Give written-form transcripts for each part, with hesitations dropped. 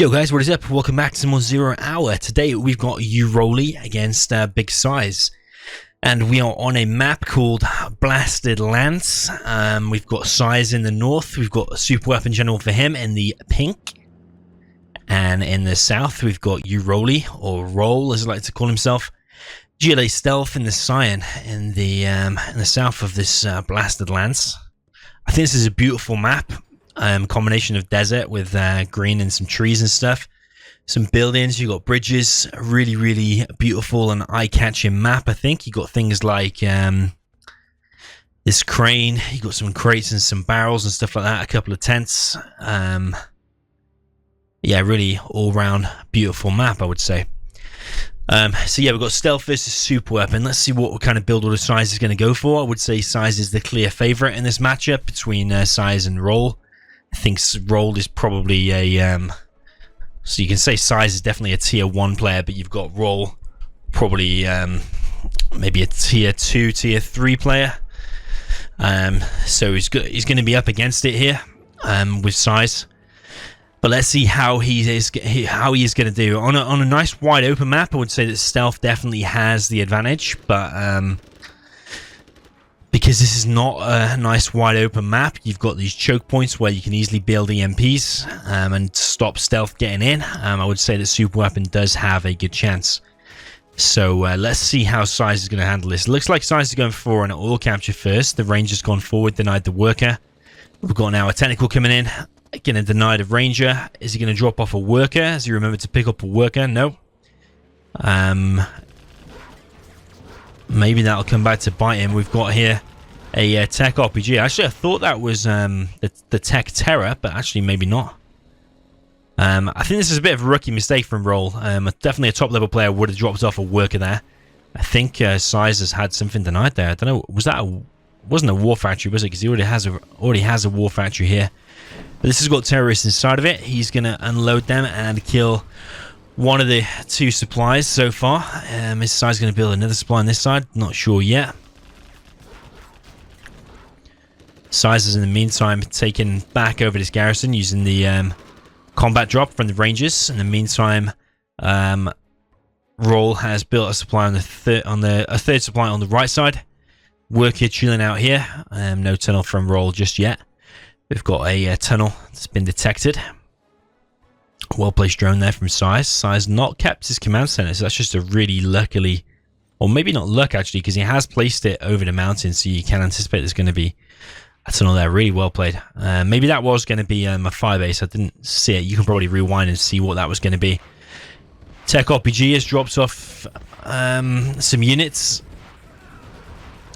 Yo guys, what is up? Welcome back to some more Zero Hour. Today we've got Uroly against Big Size. And we are on a map called Blasted Lands. We've got Size in the north. We've got a Superweapon General for him in the pink. And in the south we've got Uroly, or Roll as he likes to call himself. GLA Stealth in the cyan in the south of this Blasted Lands. I think this is a beautiful map. Combination of desert with green and some trees and stuff. Some buildings, you got bridges. Really, really beautiful and eye-catching map, I think. You got things like this crane. You got some crates and some barrels and stuff like that. A couple of tents. Yeah, really all-round beautiful map, I would say. So yeah, we've got Stealth versus Superweapon. Let's see what kind of build order Size is going to go for. I would say Size is the clear favorite in this matchup between Size and Roll. I think Roll is probably a, so you can say Size is definitely a tier 1 player, but you've got Roll probably maybe a tier 2, tier 3 player. So he's going to be up against it here with Size. But let's see how he is going to do. On a nice wide open map, I would say that Stealth definitely has the advantage, but because this is not a nice wide open map, you've got these choke points where you can easily build EMPs and stop Stealth getting in. I would say that Superweapon does have a good chance. So let's see how Size is going to handle this. It looks like Size is going for an oil capture first. The Ranger's gone forward, denied the worker. We've got now a technical coming in. Going to deny the Ranger. Is he going to drop off a worker? Has he remembered to pick up a worker? No. Maybe that'll come back to bite him. We've got here a tech RPG. Actually, I thought that was the tech terror, but actually maybe not. I think this is a bit of a rookie mistake from Roll. Definitely a top level player would have dropped off a worker there. I think Size has had something denied there. I don't know. Was that wasn't a war factory, was it? Because he already has a war factory here. But this has got terrorists inside of it. He's going to unload them and kill one of the two supplies so far. Is Size going to build another supply on this side? Not sure yet. Size is in the meantime taken back over this garrison using the combat drop from the Rangers. In the meantime, Roll has built a supply on a third supply on the right side. Worker chilling out here. No tunnel from Roll just yet. We've got a tunnel that's been detected. Well-placed drone there from Size. Size not kept his command center, so that's just a really luckily, or maybe not luck actually, because he has placed it over the mountain, so you can anticipate there's going to be a tunnel there. Really well played. Maybe that was going to be a fire base. I didn't see it. You can probably rewind and see what that was going to be. Tech RPG has dropped off some units.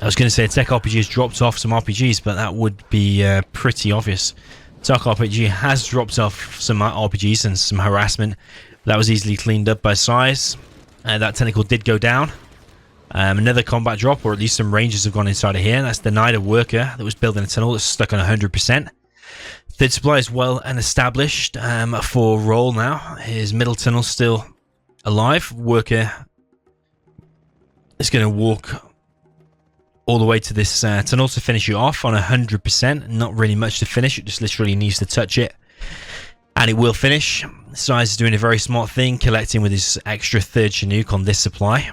I was going to say Tech RPG has dropped off some RPGs, but that would be pretty obvious. Tech RPG has dropped off some RPGs and some harassment. That was easily cleaned up by Size. That tentacle did go down. Another combat drop, or at least some Rangers have gone inside of here. That's denied a worker that was building a tunnel that's stuck on 100%. Third supply is well and established for Roll now. His middle tunnel still alive. Worker is going to walk all the way to this tunnel to finish it off on 100%. Not really much to finish. It just literally needs to touch it. And it will finish. Size is doing a very smart thing, collecting with his extra third Chinook on this supply.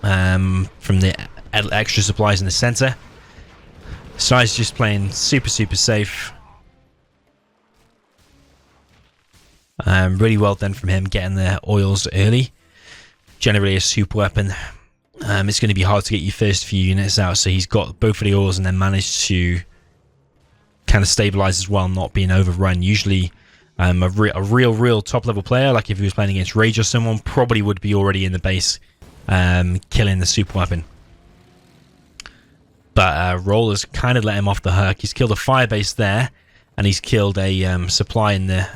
From the extra supplies in the center. Size just playing super safe. Really well done from him getting the oils early. Generally a super weapon. It's going to be hard to get your first few units out, so he's got both of the oils and then managed to kind of stabilize as well, not being overrun. Usually a real top level player, like if he was playing against Rage or someone, probably would be already in the base killing the super weapon. But Roll has kind of let him off the hook. He's killed a fire base there, and he's killed a supply in the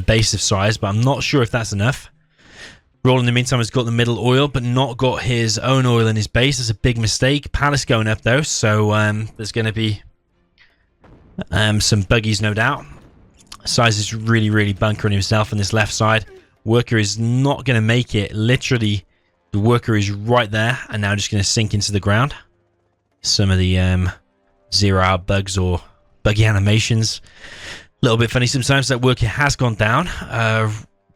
base of Size, but I'm not sure if that's enough. Roll in the meantime has got the middle oil, but not got his own oil in his base. That's a big mistake. Palace going up though, so there's going to be some buggies no doubt. Size is really bunkering himself on this left side. Worker is not going to make it. Literally, the worker is right there, and now just going to sink into the ground. Some of the 0 hour bugs or buggy animations. A little bit funny sometimes. That worker has gone down.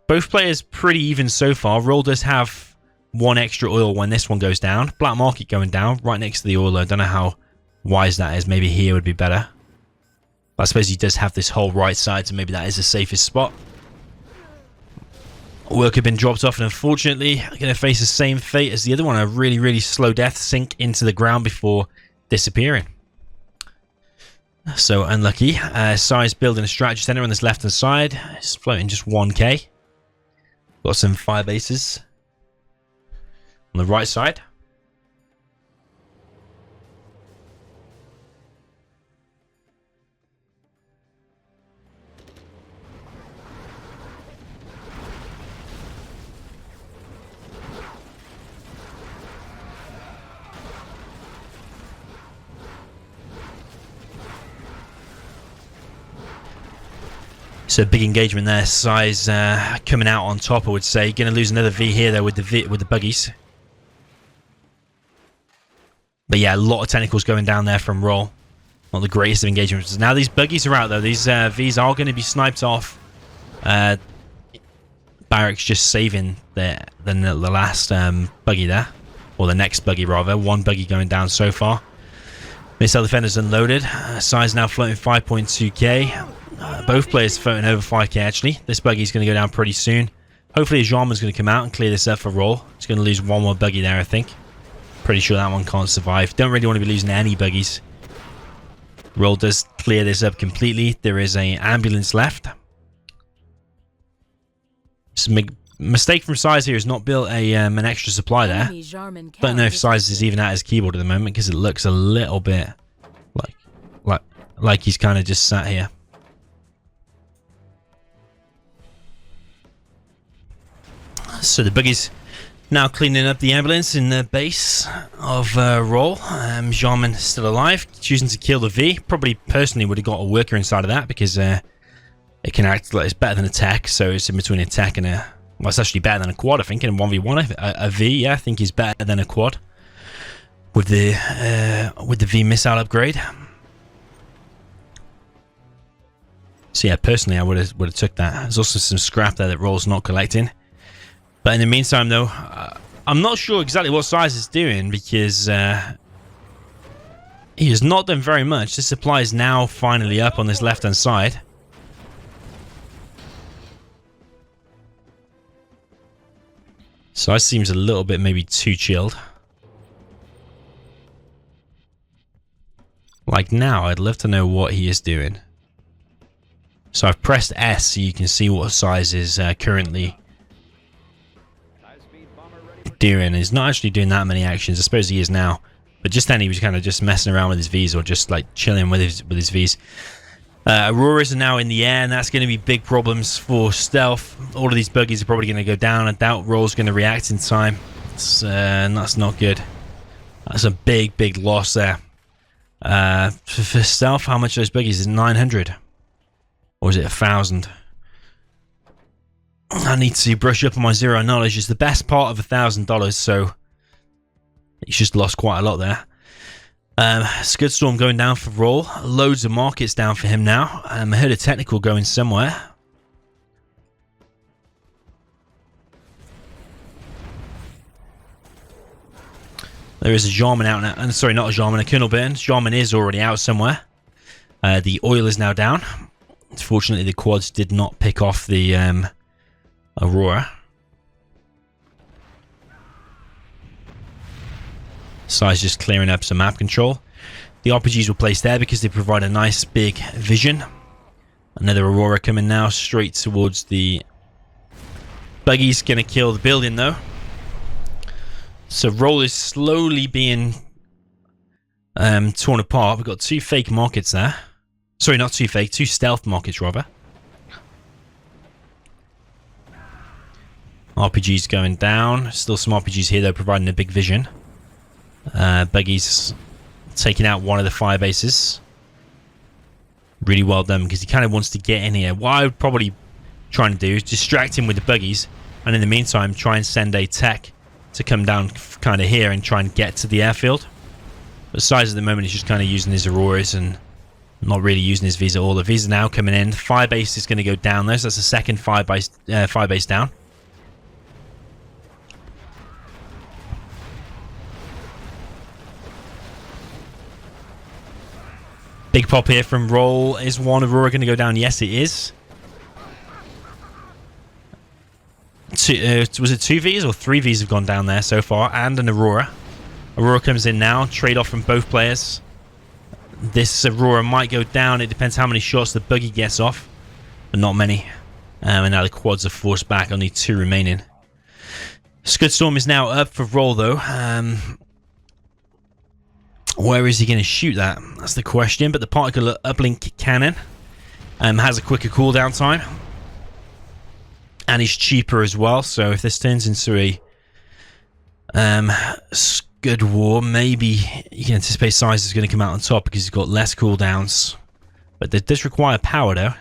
Both players pretty even so far. Roll does have one extra oil when this one goes down. Black market going down right next to the oil. I don't know how wise that is. Maybe here would be better. But I suppose he does have this whole right side, so maybe that is the safest spot. Worker been dropped off, and unfortunately, I'm going to face the same fate as the other one. A really, really slow death, sink into the ground before disappearing. So unlucky. Size building a strategy center on this left-hand side. It's floating just 1k. Got some fire bases on the right side. So big engagement there. Size coming out on top, I would say. Going to lose another V here though with the buggies. But yeah, a lot of tentacles going down there from Roll. Not the greatest of engagements. Now these buggies are out though. These Vs are going to be sniped off. Barracks just saving the last buggy there, or the next buggy rather. One buggy going down so far. Missile defenders unloaded. Size now floating 5.2k. Both players floating over 5k actually. This buggy's going to go down pretty soon. Hopefully a Jarman's going to come out and clear this up for Roll. It's going to lose one more buggy there, I think. Pretty sure that one can't survive. Don't really want to be losing any buggies. Roll does clear this up completely. There is an ambulance left. Some mistake from Size here is not built an extra supply there. Don't know if Size is even at his keyboard at the moment because it looks a little bit like he's kind of just sat here. So the buggies now cleaning up the ambulance in the base of Roll. Jarman still alive, choosing to kill the V. Probably personally would have got a worker inside of that because it can act like it's better than a tech. So it's in between a tech and a... Well, it's actually better than a quad, I think, in a 1v1. A V, yeah, I think is better than a quad with the V missile upgrade. So yeah, personally, I would have took that. There's also some scrap there that Roll's not collecting. But in the meantime, though, I'm not sure exactly what Size is doing because he has not done very much. This supply is now finally up on this left-hand side. Size seems a little bit maybe too chilled. Like now, I'd love to know what he is doing. So I've pressed S so you can see what Size is currently doing. He's not actually doing that many actions. I suppose he is now, but just then he was kind of just messing around with his Vs or just like chilling with his Vs. Auroras are now in the air, and that's going to be big problems for Stealth. All of these buggies are probably going to go down. I doubt Roll's going to react in time. That's not good. That's a big loss there. For Stealth, how much of those buggies is 900? Or is it 1,000? I need to brush up on my zero knowledge. It's the best part of $1,000, so he's just lost quite a lot there. Scud Storm going down for Roll. Loads of markets down for him now. I heard a technical going somewhere. There is a Jarman out now. Sorry, not a Jarman, a Colonel Burns. Jarman is already out somewhere. The oil is now down. Unfortunately, the quads did not pick off the Aurora. Size just clearing up some map control. The RPGs were placed there because they provide a nice big vision. Another Aurora coming now straight towards the buggy's going to kill the building though. So Roll is slowly being torn apart. We've got two fake markets there. Sorry, not two fake, two stealth markets rather. RPGs going down. Still some RPGs here though, providing a big vision. Buggy's taking out one of the fire bases. Really well done because he kind of wants to get in here. What I would probably try and do is distract him with the buggies, and in the meantime try and send a tech to come down kind of here and try and get to the airfield. But Size at the moment is just kind of using his Auroras and Not really using his V's at all. The V's are now coming in. Fire base is going to go down there, so that's the second fire base down. Big pop here from Roll. Is one Aurora going to go down? Yes, it is. Was it 2 Vs or 3 Vs have gone down there so far, and an Aurora. Aurora comes in now. Trade off from both players. This Aurora might go down. It depends how many shots the buggy gets off, but not many. And now the quads are forced back. Only 2 remaining. Scudstorm is now up for Roll though. Where is he going to shoot that? That's the question. But the particle uplink cannon has a quicker cooldown time. And he's cheaper as well. So if this turns into a Scud War, maybe you can anticipate Size is going to come out on top because he's got less cooldowns. But it does require power though.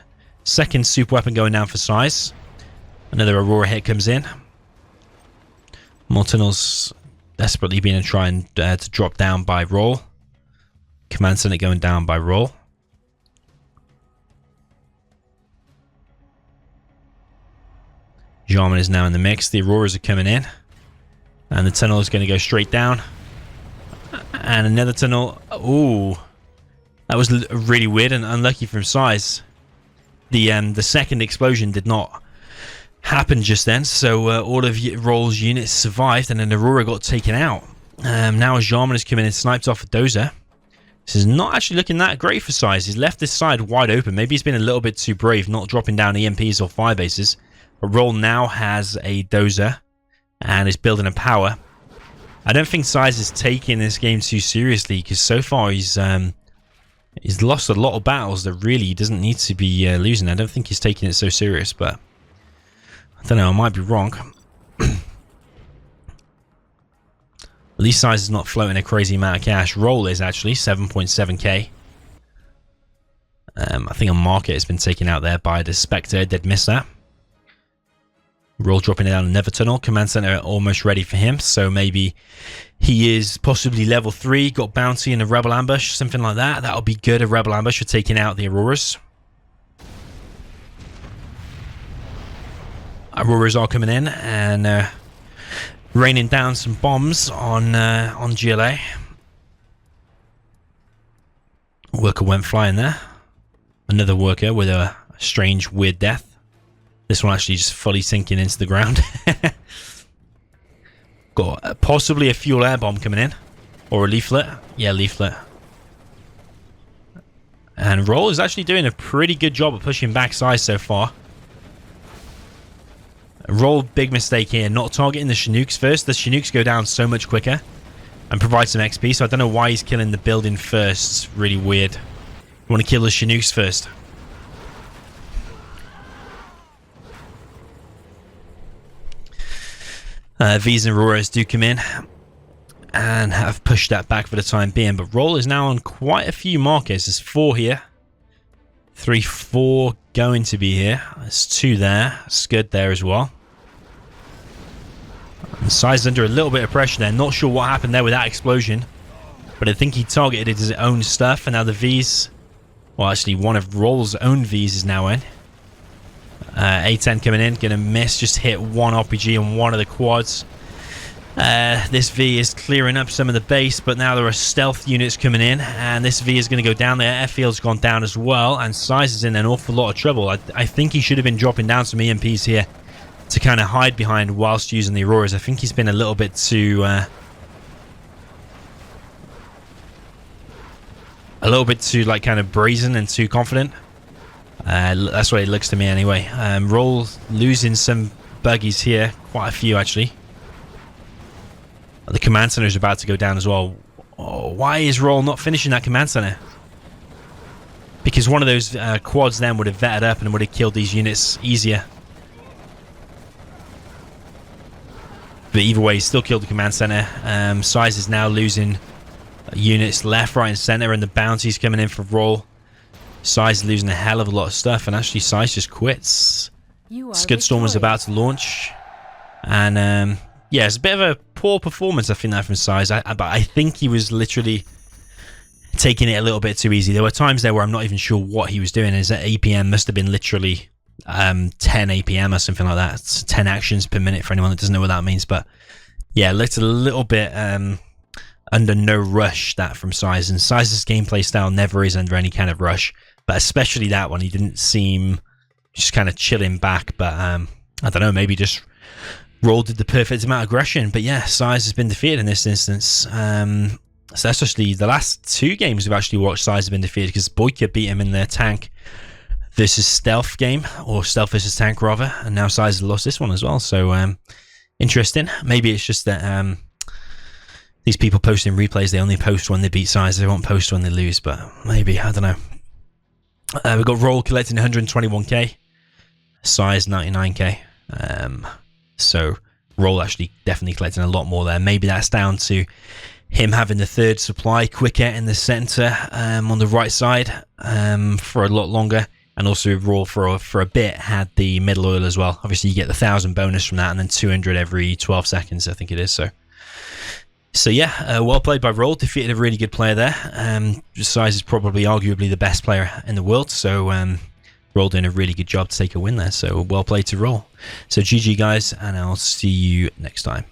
Second super weapon going down for Size. Another Aurora hit comes in. More tunnels desperately being trying to drop down by Roll. Command Center going down by Roll. Jarman is now in the mix. The Auroras are coming in. And the tunnel is going to go straight down. And another tunnel. Ooh. That was really weird and unlucky from Size. The second explosion did not happen just then. So all of Roll's units survived and an Aurora got taken out. Now as Jarman is coming in, sniped off a Dozer. This is not actually looking that great for Size. He's left this side wide open. Maybe he's been a little bit too brave, not dropping down EMPs or fire bases. But Roll now has a Dozer and is building a power. I don't think Size is taking this game too seriously because so far he's lost a lot of battles that really he doesn't need to be losing. I don't think he's taking it so serious, but I don't know, I might be wrong. At least Size is not floating a crazy amount of cash. Roll is actually 7.7k. I think a market has been taken out there by the Spectre. Did miss that. Roll dropping it down another tunnel. Command Center almost ready for him. So maybe he is possibly level 3. Got bounty and a Rebel ambush. Something like that. That'll be good. A Rebel ambush for taking out the Auroras. Auroras are coming in and raining down some bombs on GLA. Worker went flying there. Another worker with a strange, weird death. This one actually just fully sinking into the ground. Got possibly a fuel air bomb coming in. Or a leaflet. Yeah, leaflet. And Roll is actually doing a pretty good job of pushing back Size so far. Roll, big mistake here, not targeting the Chinooks first. The Chinooks go down so much quicker and provide some XP, so I don't know why he's killing the building first. It's really weird. You want to kill the Chinooks first. V's and Auroras do come in and have pushed that back for the time being, but Roll is now on quite a few markers. There's 4 here. 3, 4 going to be here. There's 2 there. Scud there as well. And Size under a little bit of pressure there. Not sure what happened there with that explosion. But I think he targeted his own stuff. And now the V's... Well, actually, one of Roll's own V's is now in. A10 coming in. Going to miss. Just hit one RPG on one of the quads. This V is clearing up some of the base, but now there are stealth units coming in, and this V is going to go down there. Airfield's gone down as well, and Size is in an awful lot of trouble. I think he should have been dropping down some EMPs here to kind of hide behind whilst using the Auroras. I think he's been a little bit too... like kind of brazen and too confident. That's what it looks to me anyway. Roll losing some buggies here, quite a few actually. The command center is about to go down as well. Oh, why is Roll not finishing that command center? Because one of those quads then would have vetted up and would have killed these units easier. But either way, he still killed the command center. Size is now losing units left, right, and center, and the bounties coming in for Roll. Size is losing a hell of a lot of stuff, and actually Size just quits. Scudstorm was about to launch, and yeah, it's a bit of a poor performance, I think, that from Size. But I think he was literally taking it a little bit too easy. There were times there where I'm not even sure what he was doing. His APM must have been literally 10 APM or something like that. It's 10 actions per minute for anyone that doesn't know what that means. But yeah, looked a little bit under no rush, that from Size. And Size's gameplay style never is under any kind of rush, but especially that one, he didn't seem just kind of chilling back. But I don't know, maybe just Roll did the perfect amount of aggression. But yeah, Size has been defeated in this instance. So that's actually the last 2 games we've actually watched Size have been defeated, because Boyka beat him in their tank versus stealth game, or stealth versus tank rather, and now Size has lost this one as well. So interesting. Maybe it's just that these people posting replays, they only post when they beat Size, they won't post when they lose, but maybe, I don't know. We've got Roll collecting 121k, Size 99k. So Roll actually definitely collecting a lot more there. Maybe that's down to him having the 3rd supply quicker in the center on the right side for a lot longer, and also Roll for a bit had the middle oil as well. Obviously you get the 1,000 bonus from that, and then 200 every 12 seconds, I think it is. So yeah, well played by Roll, defeated a really good player there. Size is probably arguably the best player in the world, so Roll doing a really good job to take a win there. So well played to Roll. So GG guys, and I'll see you next time.